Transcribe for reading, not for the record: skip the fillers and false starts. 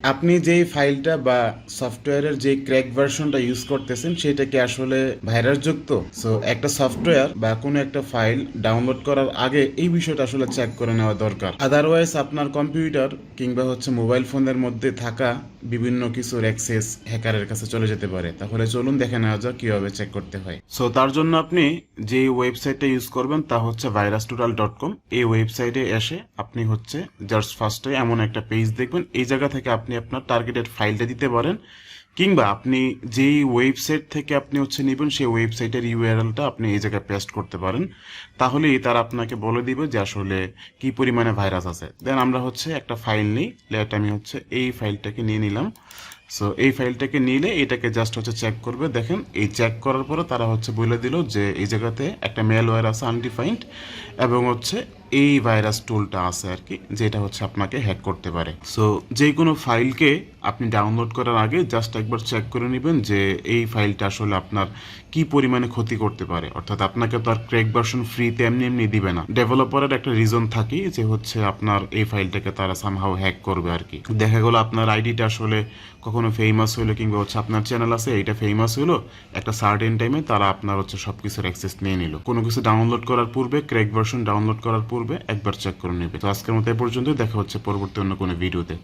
আপনি যেই ফাইলটা বা সফটওয়্যারের যে ক্র্যাক ভার্সনটা ইউজ করতেছেন সেটা কি আসলে ভাইরাসযুক্ত? সো একটা সফটওয়্যার বা কোনো একটা ফাইল ডাউনলোড করার আগে এই বিষয়টা আসলে চেক করে নেওয়া দরকার। আদারওয়াইজ আপনার কম্পিউটার কিংবা মোবাইল ফোনের মধ্যে থাকা বিভিন্ন কিছুর অ্যাক্সেস হ্যাকারের কাছে চলে যেতে পারে। তাহলে চলুন দেখে নেওয়া যাক কিভাবে চেক করতে হয়। সো তার জন্য আপনি যে ওয়েবসাইটটা ইউজ করবেন তা হচ্ছে virustotal.com। এই ওয়েবসাইটে এসে আপনি জাস্ট ফার্স্টে এমন একটা পেজ দেখবেন, এই জায়গা থেকে আপনি আপনার টার্গেটেড ফাইলটা দিতে পারেন, কিংবা আপনি যেই ওয়েবসাইট থেকে আপনি নেবেন সেই ওয়েবসাইটের ইউআরএলটা আপনি এই জায়গায় পেস্ট করতে পারেন। তাহলেই তারা আপনাকে বলে দিবে যে আসলে কি পরিমাণে ভাইরাস আছে। দেন আমরা একটা ফাইল নিই। লেট আমি এই ফাইলটাকে নিয়ে নিলাম। সো এই ফাইলটাকে নিলে এটাকে জাস্ট চেক করবে। দেখেন এই চেক করার পরে তারা বলে দিল যে এই জায়গাতে একটা ম্যালওয়্যার আছে আনডিফাইন্ড, এবং এই ভাইরাস টুলটা আছে আর কি, যেটা আপনাকে হ্যাক করতে পারে। সো যে কোনো ফাইলকে আপনি ডাউনলোড করার আগে জাস্ট একবার চেক করে নেবেন যে এই ফাইলটা আসলে আপনার কি পরিমাণে ক্ষতি করতে পারে। অর্থাৎ আপনাকে তো আর ক্র্যাক ভার্সন ফ্রিতে এমনি এমনি দিবে না। ডেভেলপারের একটা রিজন থাকে যে আপনার এই ফাইলটাকে তারা সামহাও হ্যাক করবে আর কি। দেখা গেল আপনার আইডিটা কখনো ফেমাস হলো, কিংবা আপনার চ্যানেল আছে এইটা ফেমাস হলো, একটা সার্টেন টাইমে তারা আপনার সবকিছুর অ্যাক্সেস নিয়ে নিল। কোনো কিছু ডাউনলোড করার পূর্বে, ক্র্যাক ভার্সন ডাউনলোড করার পূর্বে একবার চেক করে নেবে। তো আজকের মতো এ পর্যন্ত, দেখা হচ্ছে পরবর্তী অন্য কোনো ভিডিওতে।